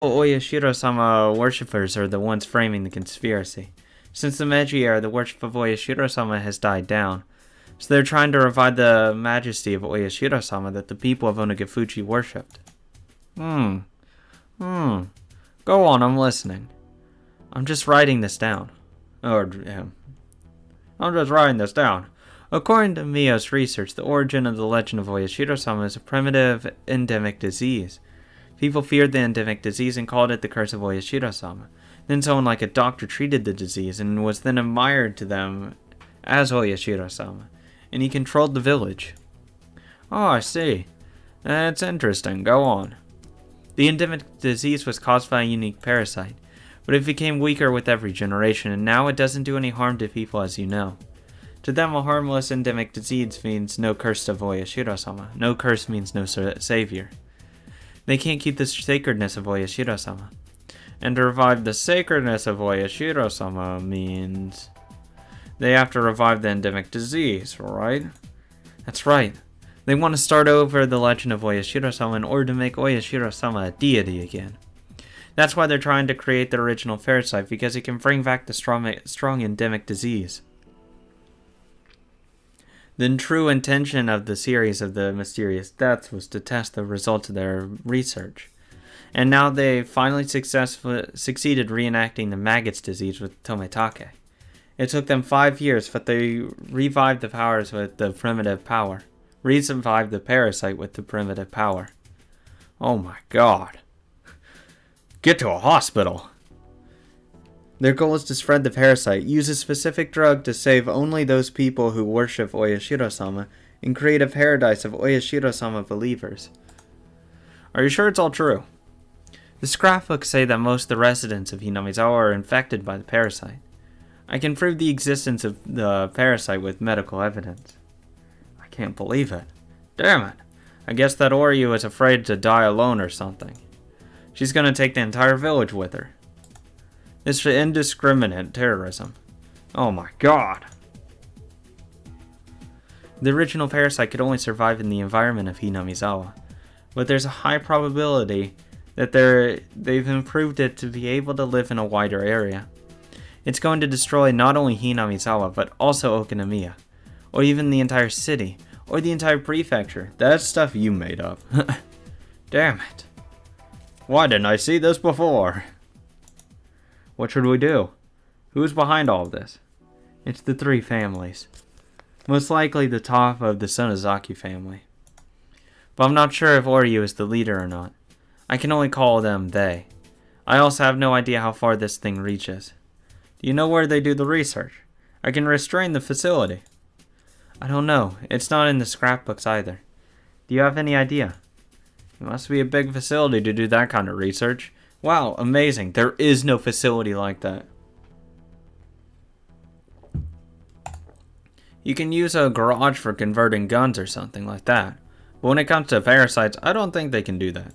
Oyashiro-sama worshippers are the ones framing the conspiracy. Since the Meiji era, the worship of Oyashiro-sama has died down. So they're trying to revive the majesty of Oyashiro-sama that the people of Onogifuchi worshipped. Go on, I'm listening. I'm just writing this down. I'm just writing this down. According to Miyo's research, the origin of the legend of Oyashiro-sama is a primitive endemic disease. People feared the endemic disease and called it the curse of Oyashiro-sama. Then someone like a doctor treated the disease and was then admired to them as Oyashiro-sama, and he controlled the village. Oh, I see. That's interesting. Go on. The endemic disease was caused by a unique parasite, but it became weaker with every generation, and now it doesn't do any harm to people, as you know. To them, a harmless endemic disease means no curse of Oyashiro-sama. No curse means no savior. They can't keep the sacredness of Oyashiro-sama. And to revive the sacredness of Oyashiro-sama means they have to revive the endemic disease, right? That's right. They want to start over the legend of Oyashiro-sama in order to make Oyashiro-sama a deity again. That's why they're trying to create the original parasite, because it can bring back the strong endemic disease. The true intention of the series of the mysterious deaths was to test the results of their research. And now they finally succeeded reenacting the maggot's disease with Tometake. It took them 5 years, but they revived the powers with the primitive power. Revived the parasite with the primitive power. Oh my god. Get to a hospital! Their goal is to spread the parasite, use a specific drug to save only those people who worship Oyashiro-sama, and create a paradise of Oyashiro-sama believers. Are you sure it's all true? The scrapbooks say that most of the residents of Hinamizawa are infected by the parasite. I can prove the existence of the parasite with medical evidence. I can't believe it. Damn it. I guess that Oryu is afraid to die alone or something. She's gonna take the entire village with her. It's indiscriminate terrorism. Oh my god. The original parasite could only survive in the environment of Hinamizawa, but there's a high probability that they've improved it to be able to live in a wider area. It's going to destroy not only Hinamizawa, but also Okinomiya, or even the entire city, or the entire prefecture. That's stuff you made up. Damn it. Why didn't I see this before? What should we do? Who's behind all of this? It's the 3 families. Most likely the top of the Sonozaki family. But I'm not sure if Oryu is the leader or not. I can only call them they. I also have no idea how far this thing reaches. Do you know where they do the research? I can restrain the facility. I don't know. It's not in the scrapbooks either. Do you have any idea? It must be a big facility to do that kind of research. Wow, amazing. There is no facility like that. You can use a garage for converting guns or something like that. But when it comes to parasites, I don't think they can do that.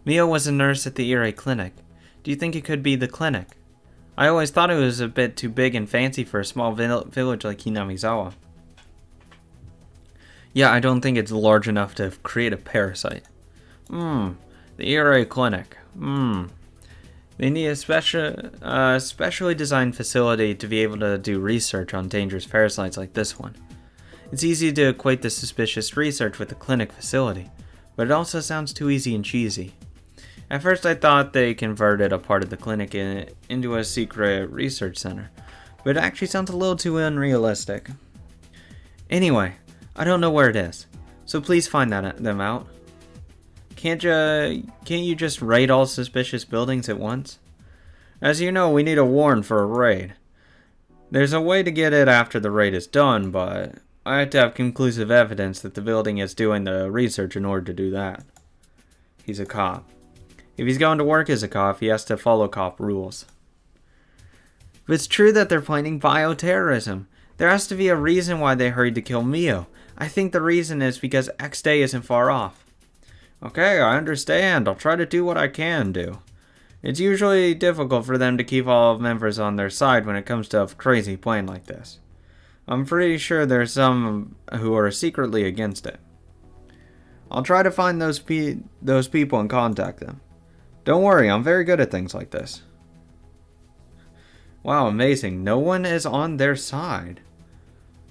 Miyo was a nurse at the Irie Clinic. Do you think it could be the clinic? I always thought it was a bit too big and fancy for a small village like Hinamizawa. Yeah, I don't think it's large enough to create a parasite. The Irie Clinic. They need a specially designed facility to be able to do research on dangerous parasites like this one. It's easy to equate the suspicious research with a clinic facility, but it also sounds too easy and cheesy. At first I thought they converted a part of the clinic into a secret research center, but it actually sounds a little too unrealistic. Anyway, I don't know where it is, so please find them out. Can't you just raid all suspicious buildings at once? As you know, we need a warrant for a raid. There's a way to get it after the raid is done, but I have to have conclusive evidence that the building is doing the research in order to do that. He's a cop. If he's going to work as a cop, he has to follow cop rules. If it's true that they're planning bioterrorism, there has to be a reason why they hurried to kill Miyo. I think the reason is because X Day isn't far off. Okay, I understand. I'll try to do what I can do. It's usually difficult for them to keep all members on their side when it comes to a crazy plan like this. I'm pretty sure there's some who are secretly against it. I'll try to find those people and contact them. Don't worry, I'm very good at things like this. Wow, amazing. No one is on their side.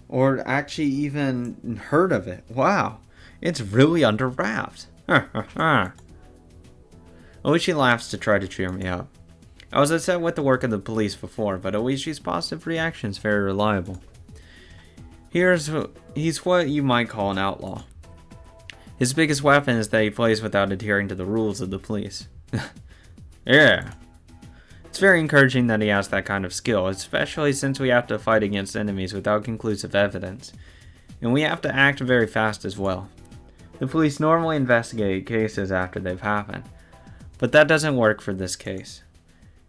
Or actually even heard of it. Wow. It's really under wraps. Oishi laughs to try to cheer me up. I was upset with the work of the police before, but Oishi's positive reaction is very reliable. He's what you might call an outlaw. His biggest weapon is that he plays without adhering to the rules of the police. Yeah. It's very encouraging that he has that kind of skill, especially since we have to fight against enemies without conclusive evidence. And we have to act very fast as well. The police normally investigate cases after they've happened, but that doesn't work for this case.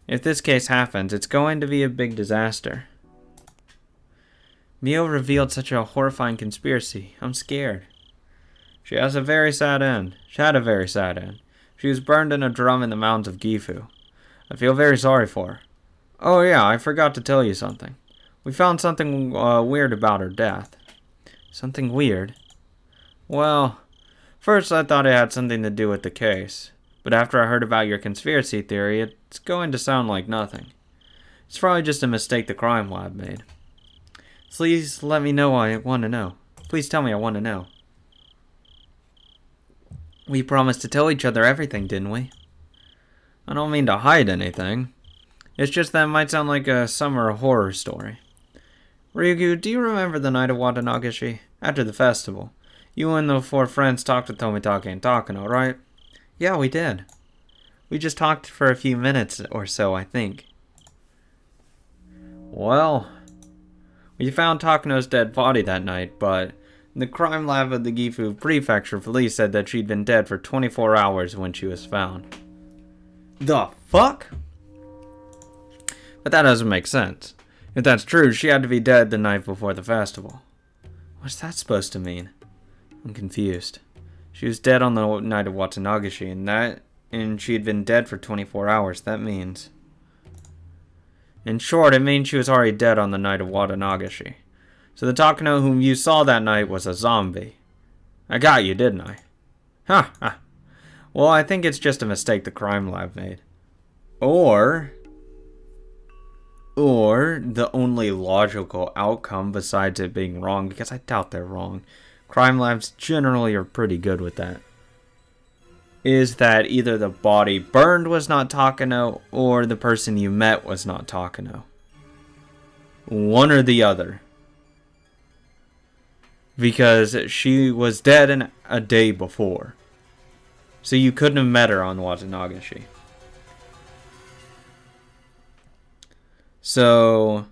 If this case happens, it's going to be a big disaster. Mio revealed such a horrifying conspiracy. I'm scared. She has a very sad end. She had a very sad end. She was burned in a drum in the mountains of Gifu. I feel very sorry for her. Oh yeah, I forgot to tell you something. We found something weird about her death. Something weird? Well, first I thought it had something to do with the case. But after I heard about your conspiracy theory, it's going to sound like nothing. It's probably just a mistake the crime lab made. Please let me know. I want to know. Please tell me. I want to know. We promised to tell each other everything, didn't we? I don't mean to hide anything. It's just that it might sound like a summer horror story. Ryugu, do you remember the night of Watanagashi? After the festival, you and the 4 friends talked to Tomitake and Takano, right? Yeah, we did. We just talked for a few minutes or so, I think. Well, we found Takano's dead body that night, but the crime lab of the Gifu Prefecture police said that she'd been dead for 24 hours when she was found. The fuck? But that doesn't make sense. If that's true, she had to be dead the night before the festival. What's that supposed to mean? I'm confused. She was dead on the night of Watanagashi, and she had been dead for 24 hours. That means... In short, it means she was already dead on the night of Watanagashi. So the Takano whom you saw that night was a zombie. I got you, didn't I? Ha! Well, I think it's just a mistake the crime lab made. Or the only logical outcome besides it being wrong, because I doubt they're wrong. Crime labs generally are pretty good with that. Is that either the body burned was not Takano, or the person you met was not Takano. One or the other. Because she was dead a day before. So you couldn't have met her on Watanagashi. So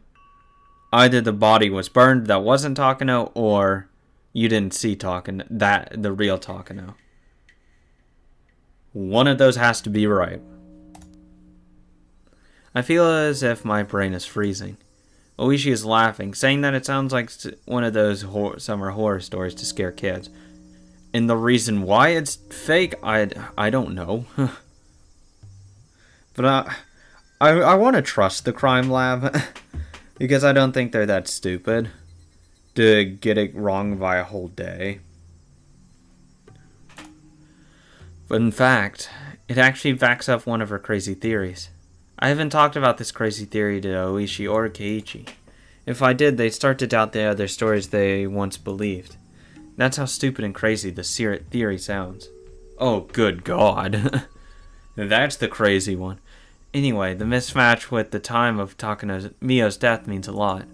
either the body was burned that wasn't Takano, or you didn't see Takano, the real Takano. One of those has to be right. I feel as if my brain is freezing. Oishi is laughing, saying that it sounds like one of those summer horror stories to scare kids. And the reason why it's fake, I don't know. But I want to trust the crime lab. Because I don't think they're that stupid to get it wrong by a whole day. But in fact, it actually backs up one of her crazy theories. I haven't talked about this crazy theory to Oishi or Keiichi. If I did, they'd start to doubt the other stories they once believed. That's how stupid and crazy the theory sounds. Oh, good God. That's the crazy one. Anyway, the mismatch with the time of Mio's death means a lot.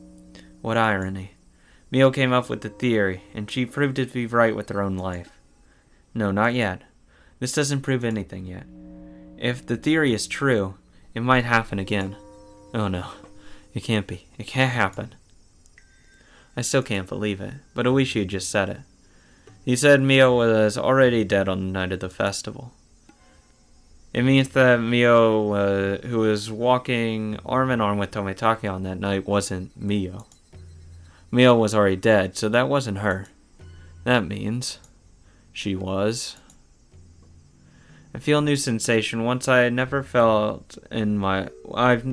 What irony. Mio came up with the theory, and she proved it to be right with her own life. No, not yet. This doesn't prove anything yet. If the theory is true, it might happen again. Oh no, it can't be. It can't happen. I still can't believe it, but Oishi just said it. He said Mio was already dead on the night of the festival. It means that Mio, who was walking arm in arm with Tomitake on that night, wasn't Mio. Mio was already dead, so that wasn't her. That means she was. I feel a new sensation I've never felt in my life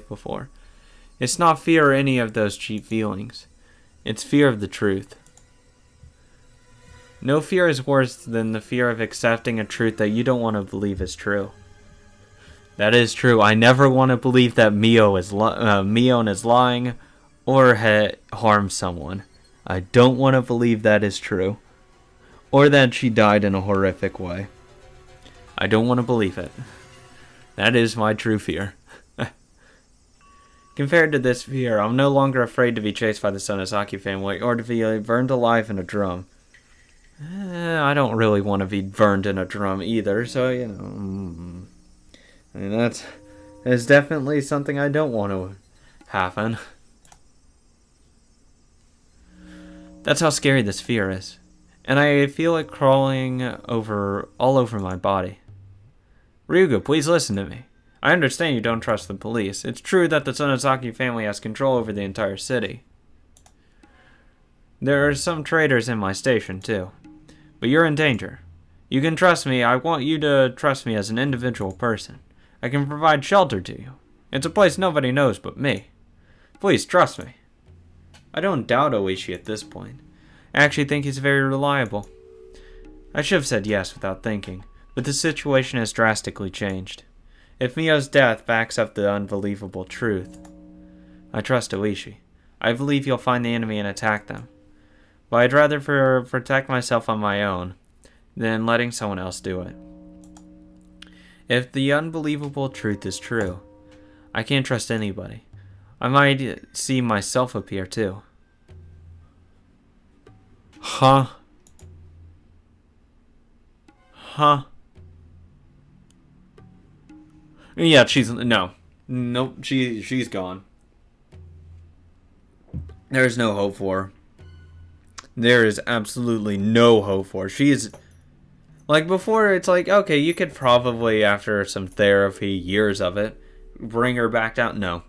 before. It's not fear or any of those cheap feelings. It's fear of the truth. No fear is worse than the fear of accepting a truth that you don't want to believe is true. That is true. I never want to believe that Mion is lying or harmed someone. I don't want to believe that is true. Or that she died in a horrific way. I don't want to believe it. That is my true fear. Compared to this fear, I'm no longer afraid to be chased by the Sonosaki family or to be burned alive in a drum. I don't really want to be burned in a drum either, so, you know. I mean, that's definitely something I don't want to happen. That's how scary this fear is. And I feel it crawling all over my body. Ryuga, please listen to me. I understand you don't trust the police. It's true that the Sonosaki family has control over the entire city. There are some traitors in my station, too. But you're in danger. You can trust me. I want you to trust me as an individual person. I can provide shelter to you. It's a place nobody knows but me. Please, trust me. I don't doubt Oishi at this point. I actually think he's very reliable. I should have said yes without thinking, but the situation has drastically changed. If Mio's death backs up the unbelievable truth, I trust Oishi. I believe you'll find the enemy and attack them. But I'd rather protect myself on my own than letting someone else do it. If the unbelievable truth is true, I can't trust anybody. I might see myself appear too. Huh? Yeah, Nope, she's gone. There's no hope for her. There is absolutely no hope for her. She's like before, it's like, okay, you could probably, after some therapy, years of it, bring her back down. No.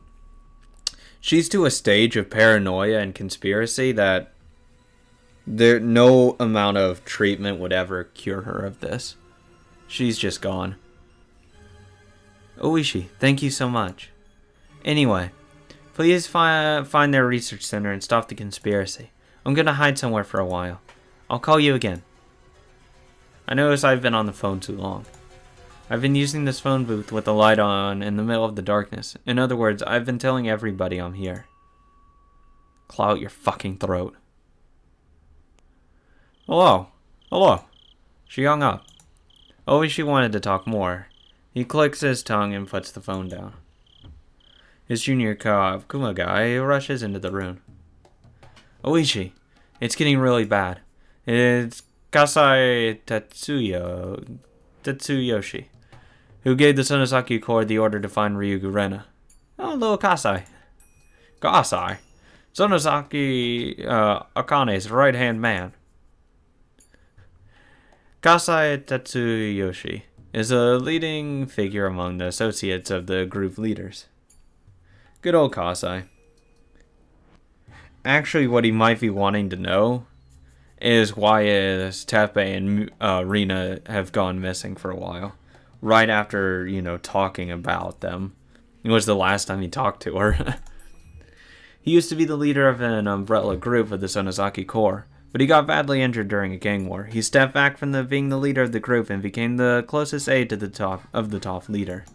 She's to a stage of paranoia and conspiracy that no amount of treatment would ever cure her of this. She's just gone. Oishi, thank you so much. Anyway, please find their research center and stop the conspiracy. I'm gonna hide somewhere for a while. I'll call you again. I notice I've been on the phone too long. I've been using this phone booth with the light on in the middle of the darkness. In other words, I've been telling everybody I'm here. Claw out your fucking throat. Hello. She hung up. Oishi wanted to talk more. He clicks his tongue and puts the phone down. His junior co-op, Kumagai, rushes into the room. Oishi, it's getting really bad. It's Kasai Tetsuyoshi, who gave the Sonosaki Corps the order to find Ryuga Rena. Oh, little Kasai. Sonosaki Akane's right-hand man. Kasai Tetsuyoshi is a leading figure among the associates of the group leaders. Good old Kasai. Actually, what he might be wanting to know is why Tepe and Rina have gone missing for a while. Right after, talking about them. It was the last time he talked to her. He used to be the leader of an umbrella group of the Sonosaki Corps, but he got badly injured during a gang war. He stepped back from being the leader of the group and became the closest aide to the top leader.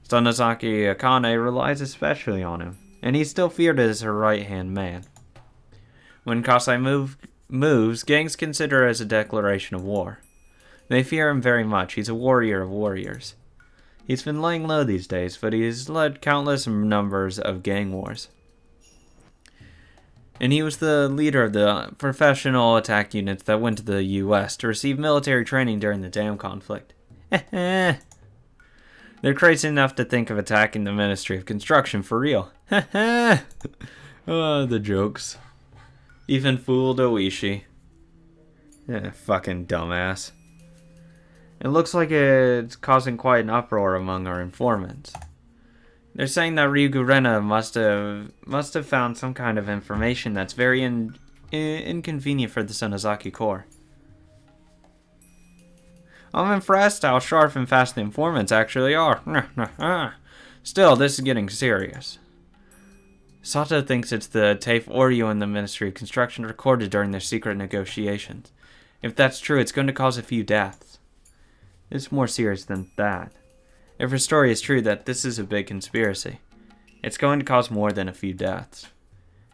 Sonosaki Akane relies especially on him, and he's still feared as her right-hand man. When Kasai moves, gangs consider it as a declaration of war. They fear him very much. He's a warrior of warriors. He's been laying low these days, but he's led countless numbers of gang wars. And he was the leader of the professional attack units that went to the U.S. to receive military training during the dam conflict. They're crazy enough to think of attacking the Ministry of Construction for real. Oh, the jokes. Even fooled Oishi. Fucking dumbass. It looks like it's causing quite an uproar among our informants. They're saying that Ryuga Rena must have found some kind of information that's very inconvenient for the Sonosaki Corps. I'm impressed how sharp and fast the informants actually are. Still, this is getting serious. Sato thinks it's the tape Oreo and the Ministry of Construction recorded during their secret negotiations. If that's true, it's going to cause a few deaths. It's more serious than that. If her story is true that this is a big conspiracy, it's going to cause more than a few deaths.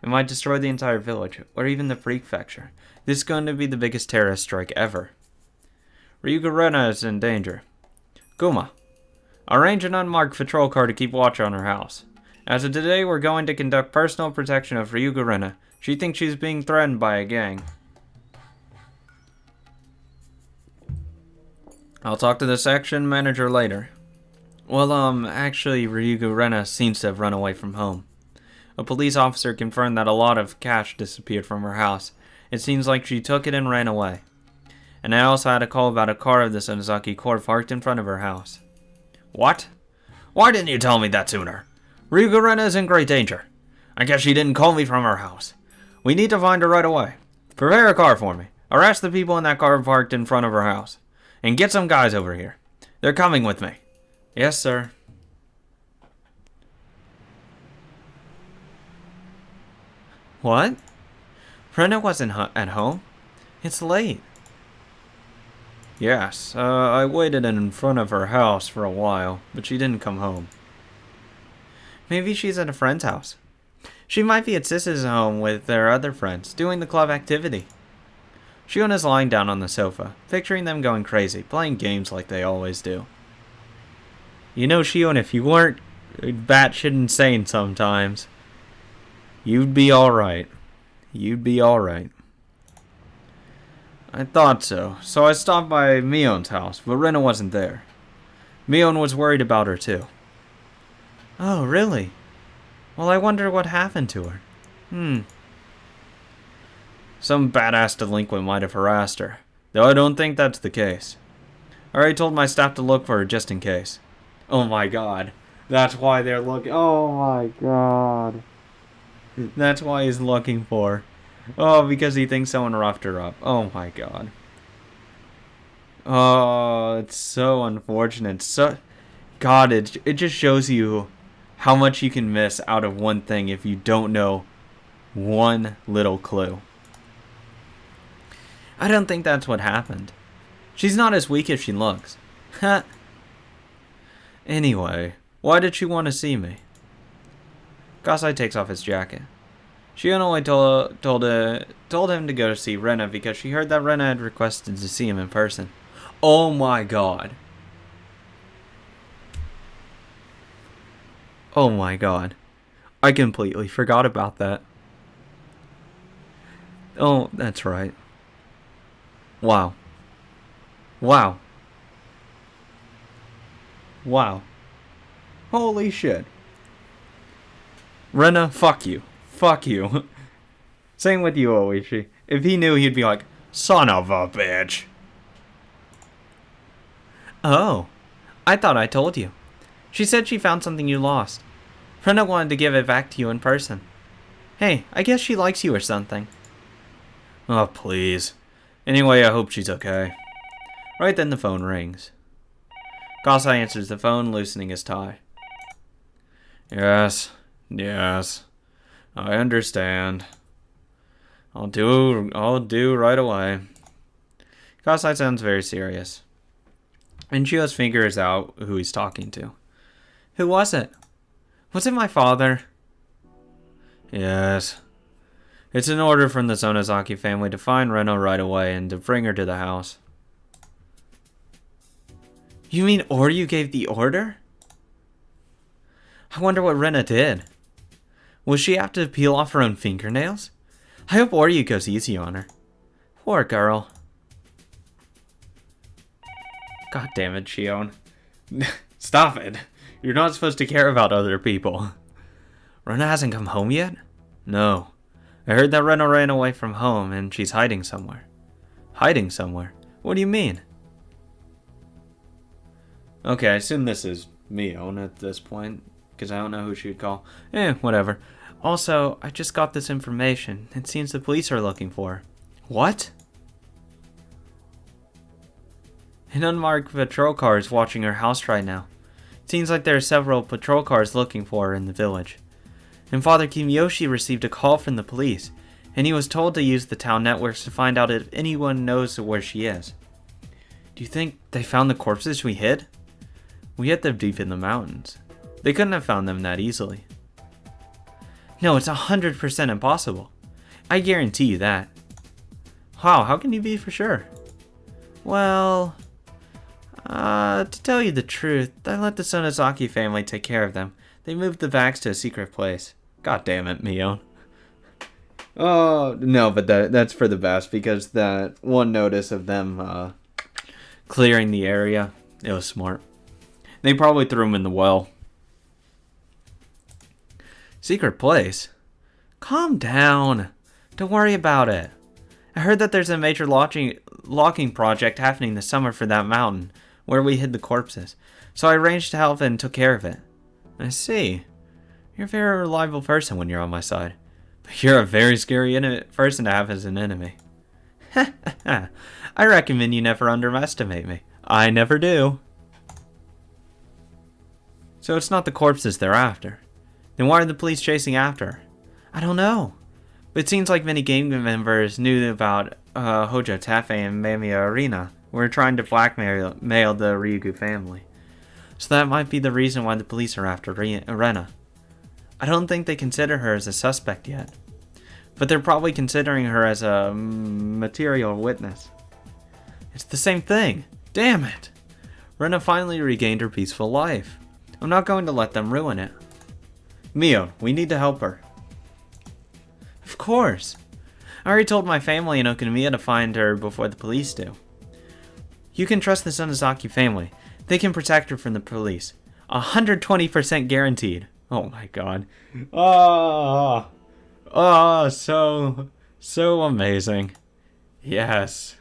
It might destroy the entire village, or even the prefecture. This is going to be the biggest terrorist strike ever. Ryuga is in danger. Kuma, arrange an unmarked patrol car to keep watch on her house. As of today, we're going to conduct personal protection of Ryuga. She thinks she's being threatened by a gang. I'll talk to the section manager later. Well, actually, Ryuga seems to have run away from home. A police officer confirmed that a lot of cash disappeared from her house. It seems like she took it and ran away. And I also had a call about a car of the Sonozaki Corps parked in front of her house. What? Why didn't you tell me that sooner? Ryuga is in great danger. I guess she didn't call me from her house. We need to find her right away. Prepare a car for me. Arrest the people in that car parked in front of her house. And get some guys over here. They're coming with me. Yes, sir. What? Rena wasn't at home? It's late. Yes, I waited in front of her house for a while, but she didn't come home. Maybe she's at a friend's house. She might be at Sis's home with their other friends, doing the club activity. Shion is lying down on the sofa, picturing them going crazy, playing games like they always do. You know, Shion, if you weren't batshit insane sometimes, you'd be alright. You'd be alright. I thought so. So I stopped by Mion's house, but Rena wasn't there. Mion was worried about her too. Oh, really? Well, I wonder what happened to her. Some badass delinquent might have harassed her, though I don't think that's the case. I already told my staff to look for her just in case. Oh my god. That's why they're looking. Oh my god. That's why he's looking for her. Oh, because he thinks someone roughed her up. Oh my god. Oh, it's so unfortunate. God, it just shows you how much you can miss out of one thing if you don't know one little clue. I don't think that's what happened. She's not as weak as she looks. Ha. Anyway, why did she want to see me? Gasai takes off his jacket. She only told him to go to see Rena because she heard that Rena had requested to see him in person. Oh my god. Oh my god. I completely forgot about that. Oh, that's right. Wow. Wow. Wow. Holy shit. Rena, fuck you. Fuck you. Same with you, Oishi. If he knew, he'd be like, son of a bitch. Oh. I thought I told you. She said she found something you lost. Rena wanted to give it back to you in person. Hey, I guess she likes you or something. Oh, please. Anyway, I hope she's okay. Right then the phone rings. Gasai answers the phone, loosening his tie. Yes. I understand. I'll do right away. Gasai sounds very serious. And Chio's figures out who he's talking to. Who was it? Was it my father? Yes. It's an order from the Sonozaki family to find Rena right away and to bring her to the house. You mean Oryu gave the order? I wonder what Rena did. Will she have to peel off her own fingernails? I hope Oryu goes easy on her. Poor girl. God damn it, Shion. Stop it. You're not supposed to care about other people. Rena hasn't come home yet? No. I heard that Rena ran away from home and she's hiding somewhere. Hiding somewhere? What do you mean? Okay, I assume this is Mion at this point, because I don't know who she would call. Whatever. Also, I just got this information. It seems the police are looking for her. What? An unmarked patrol car is watching her house right now. It seems like there are several patrol cars looking for her in the village. And Father Kimiyoshi received a call from the police, and he was told to use the town networks to find out if anyone knows where she is. Do you think they found the corpses we hid? We hid them deep in the mountains. They couldn't have found them that easily. No, it's 100% impossible. I guarantee you that. Wow, how can you be for sure? Well, to tell you the truth, I let the Sonozaki family take care of them. They moved the vacs to a secret place. God damn it, Mion. Oh, no, but that's for the best, because that one notice of them clearing the area, it was smart. They probably threw him in the well. Secret place? Calm down. Don't worry about it. I heard that there's a major locking project happening this summer for that mountain, where we hid the corpses. So I arranged to help and took care of it. I see. You're a very reliable person when you're on my side. But you're a very scary person to have as an enemy. I recommend you never underestimate me. I never do. So it's not the corpses they're after. Then why are the police chasing after her? I don't know. But it seems like many gang members knew about Hojo Tefe and Mamiya Arena were trying to blackmail the Ryugu family. So that might be the reason why the police are after Rena. I don't think they consider her as a suspect yet. But they're probably considering her as a material witness. It's the same thing. Damn it. Rena finally regained her peaceful life. I'm not going to let them ruin it. Mion, we need to help her. Of course. I already told my family in Oknomiya to find her before the police do. You can trust the Sonozaki family. They can protect her from the police. 120% guaranteed. Oh my god. So amazing. Yes.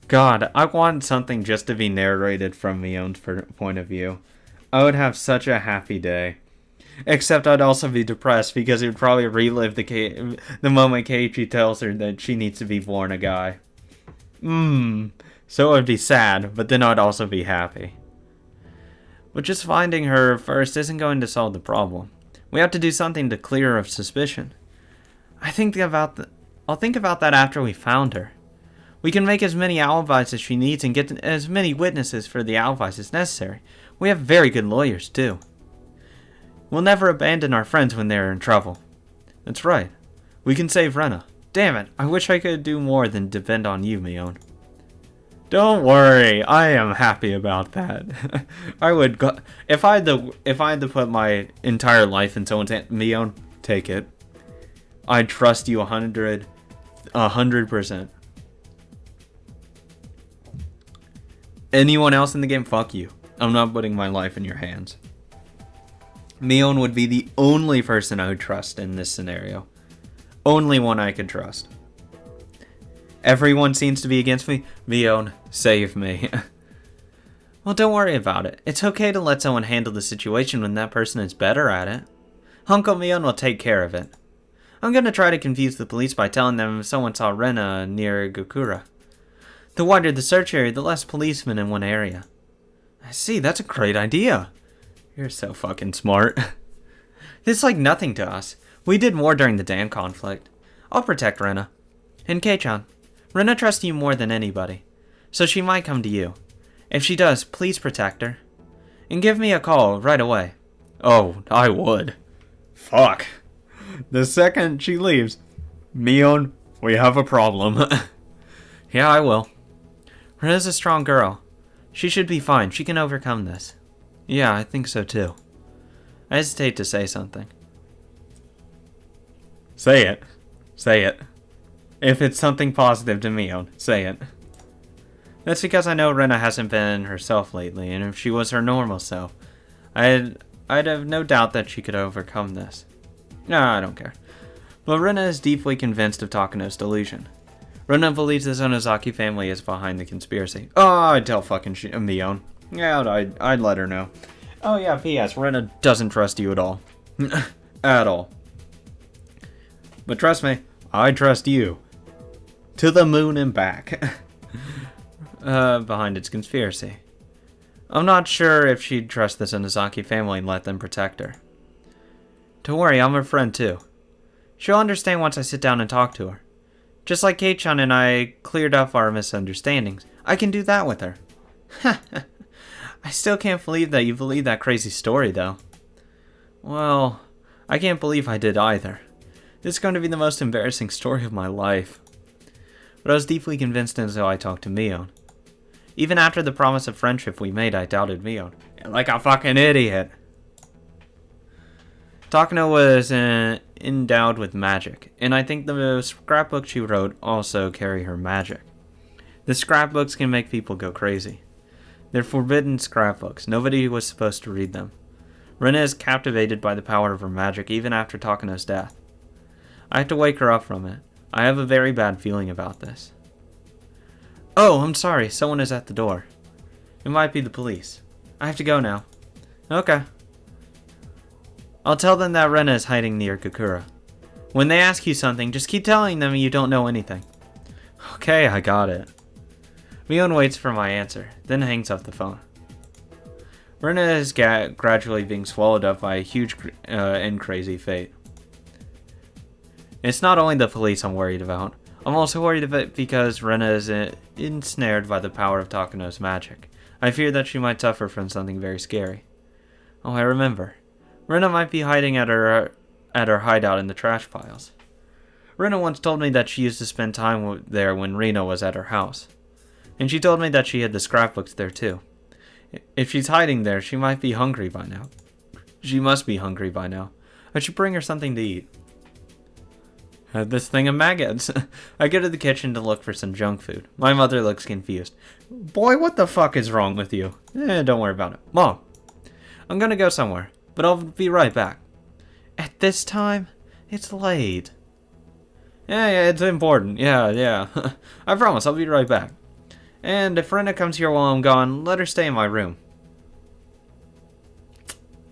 God, I want something just to be narrated from Mion's point of view. I would have such a happy day. Except I'd also be depressed because it would probably relive the moment Keiichi tells her that she needs to be born a guy. So it would be sad, but then I'd also be happy. But just finding her first isn't going to solve the problem. We have to do something to clear her of suspicion. I'll think about that after we found her. We can make as many alibis as she needs and get as many witnesses for the alibis as necessary. We have very good lawyers, too. We'll never abandon our friends when they're in trouble. That's right. We can save Rena. Damn it, I wish I could do more than depend on you, Mion. Don't worry, I am happy about that. I would go if I had to put my entire life in someone's hand. Mion, take it. I trust you 100%. Anyone else in the game, fuck you. I'm not putting my life in your hands. Mion would be the only person I would trust in this scenario. Only one I could trust. Everyone seems to be against me. Mion, save me. Well, don't worry about it. It's okay to let someone handle the situation when that person is better at it. Uncle Mion will take care of it. I'm gonna try to confuse the police by telling them someone saw Rena near Gokura. The wider the search area, the less policemen in one area. I see, that's a great idea. You're so fucking smart. This is like nothing to us. We did more during the dam conflict. I'll protect Rena. And Kei-chan, Rena trusts you more than anybody, so she might come to you. If she does, please protect her. And give me a call right away. Oh, I would. Fuck. The second she leaves, Mion, we have a problem. Yeah, I will. Rena's a strong girl. She should be fine. She can overcome this. Yeah, I think so too. I hesitate to say something. Say it. Say it. If it's something positive to Mion, say it. That's because I know Rena hasn't been herself lately, and if she was her normal self, I'd have no doubt that she could overcome this. No, I don't care. But Rena is deeply convinced of Takano's delusion. Rena believes the Sonozaki family is behind the conspiracy. Oh, I'd tell fucking Mion. Yeah, I'd let her know. Oh yeah, P.S. Rena doesn't trust you at all. At all. But trust me, I trust you. To the moon and back. Behind its conspiracy. I'm not sure if she'd trust the Sonozaki family and let them protect her. Don't worry, I'm her friend too. She'll understand once I sit down and talk to her. Just like Kei-chan and I cleared up our misunderstandings, I can do that with her. I still can't believe that you believe that crazy story, though. Well, I can't believe I did either. This is going to be the most embarrassing story of my life. But I was deeply convinced until I talked to Mion. Even after the promise of friendship we made, I doubted Mion. Like a fucking idiot. Takano was endowed with magic, and I think the scrapbook she wrote also carry her magic. The scrapbooks can make people go crazy. They're forbidden scrapbooks. Nobody was supposed to read them. Rena is captivated by the power of her magic even after Takano's death. I have to wake her up from it. I have a very bad feeling about this. Oh, I'm sorry. Someone is at the door. It might be the police. I have to go now. Okay. I'll tell them that Rena is hiding near Kakura. When they ask you something, just keep telling them you don't know anything. Okay, I got it. Mion waits for my answer, then hangs up the phone. Rena is gradually being swallowed up by a huge and crazy fate. It's not only the police I'm worried about. I'm also worried of it because Rena is ensnared by the power of Takano's magic. I fear that she might suffer from something very scary. Oh, I remember. Rena might be hiding at her hideout in the trash piles. Rena once told me that she used to spend time there when Rena was at her house. And she told me that she had the scrapbooks there too. If she's hiding there, she might be hungry by now. She must be hungry by now. I should bring her something to eat. This thing of maggots. I go to the kitchen to look for some junk food. My mother looks confused. Boy, what the fuck is wrong with you? Don't worry about it. Mom, I'm gonna go somewhere, but I'll be right back. At this time? It's late. Yeah, it's important. Yeah. I promise, I'll be right back. And if Rena comes here while I'm gone, let her stay in my room.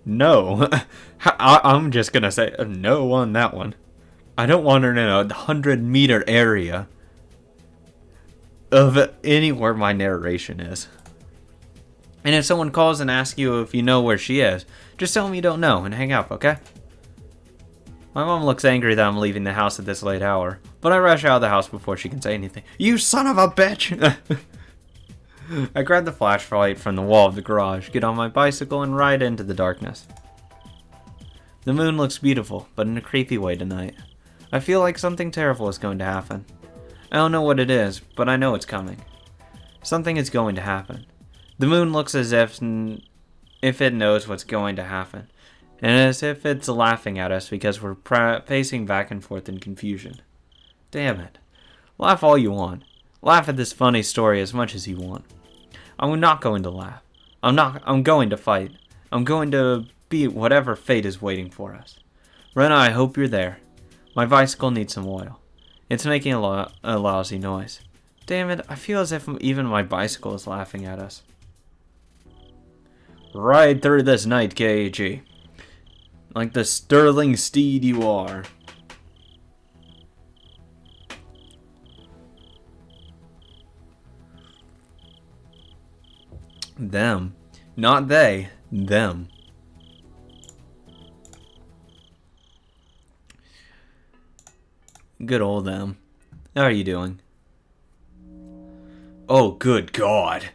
No. I'm just gonna say no on that one. I don't want her in a 100-meter area of anywhere my narration is. And if someone calls and asks you if you know where she is, just tell them you don't know and hang up, okay? My mom looks angry that I'm leaving the house at this late hour, but I rush out of the house before she can say anything. You son of a bitch! I grab the flashlight from the wall of the garage, get on my bicycle, and ride into the darkness. The moon looks beautiful, but in a creepy way tonight. I feel like something terrible is going to happen. I don't know what it is, but I know it's coming. Something is going to happen. The moon looks as if it knows what's going to happen, and as if it's laughing at us because we're pacing back and forth in confusion. Damn it. Laugh all you want. Laugh at this funny story as much as you want. I'm not going to laugh. I'm going to fight. I'm going to beat whatever fate is waiting for us. Rena, I hope you're there. My bicycle needs some oil. It's making a lousy noise. Damn it, I feel as if even my bicycle is laughing at us. Ride through this night, K.G. Like the sterling steed you are. Them. Not they. Them. Good old them. How are you doing? Oh, good God.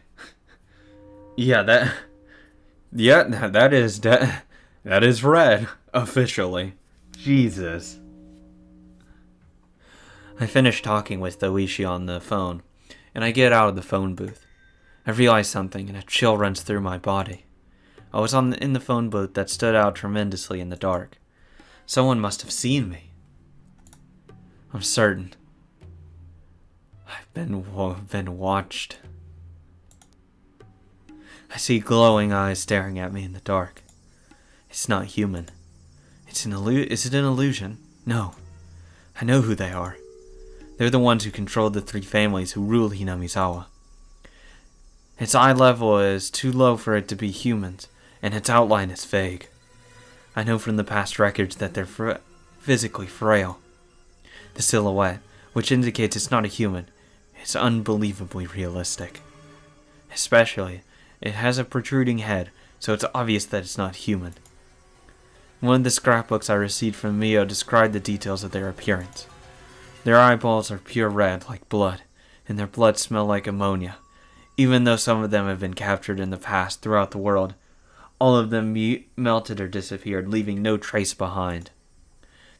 That is red, officially. Jesus. I finish talking with Oishi on the phone, and I get out of the phone booth. I realize something, and a chill runs through my body. I was in the phone booth that stood out tremendously in the dark. Someone must have seen me. I'm certain. I've been watched. I see glowing eyes staring at me in the dark. It's not human. Is it an illusion? No. I know who they are. They're the ones who control the 3 families who rule Hinamizawa. Its eye level is too low for it to be humans, and its outline is vague. I know from the past records that they're physically frail. The silhouette, which indicates it's not a human, is unbelievably realistic. Especially, it has a protruding head, so it's obvious that it's not human. One of the scrapbooks I received from Mio described the details of their appearance. Their eyeballs are pure red, like blood, and their blood smells like ammonia. Even though some of them have been captured in the past throughout the world, all of them melted or disappeared, leaving no trace behind.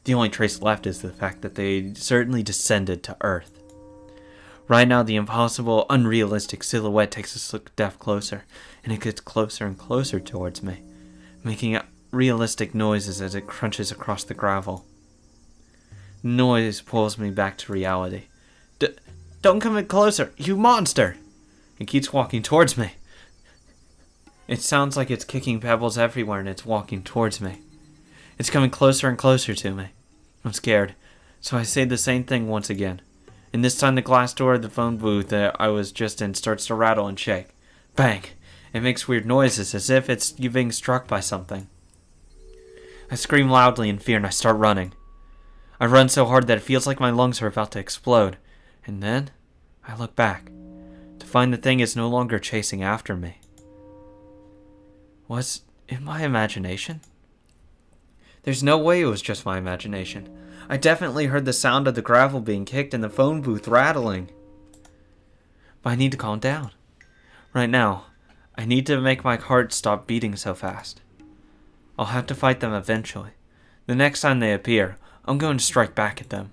The only trace left is the fact that they certainly descended to Earth. Right now, the impossible, unrealistic silhouette takes a step closer, and it gets closer and closer towards me, making realistic noises as it crunches across the gravel. The noise pulls me back to reality. Don't come in closer, you monster! It keeps walking towards me. It sounds like it's kicking pebbles everywhere and it's walking towards me. It's coming closer and closer to me. I'm scared, so I say the same thing once again. And this time the glass door of the phone booth that I was just in starts to rattle and shake. Bang! It makes weird noises as if it's being struck by something. I scream loudly in fear and I start running. I run so hard that it feels like my lungs are about to explode. And then, I look back, to find the thing is no longer chasing after me. Was it my imagination? There's no way it was just my imagination. I definitely heard the sound of the gravel being kicked and the phone booth rattling. But I need to calm down. Right now, I need to make my heart stop beating so fast. I'll have to fight them eventually. The next time they appear, I'm going to strike back at them.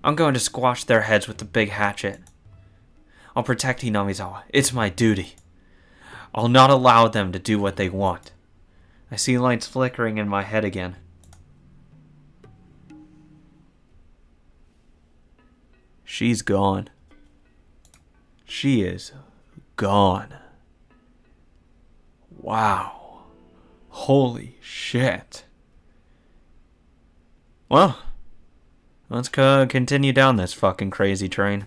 I'm going to squash their heads with the big hatchet. I'll protect Hinamizawa. It's my duty. I'll not allow them to do what they want. I see lights flickering in my head again. She's gone. She is gone. Wow. Holy shit. Well, let's continue down this fucking crazy train.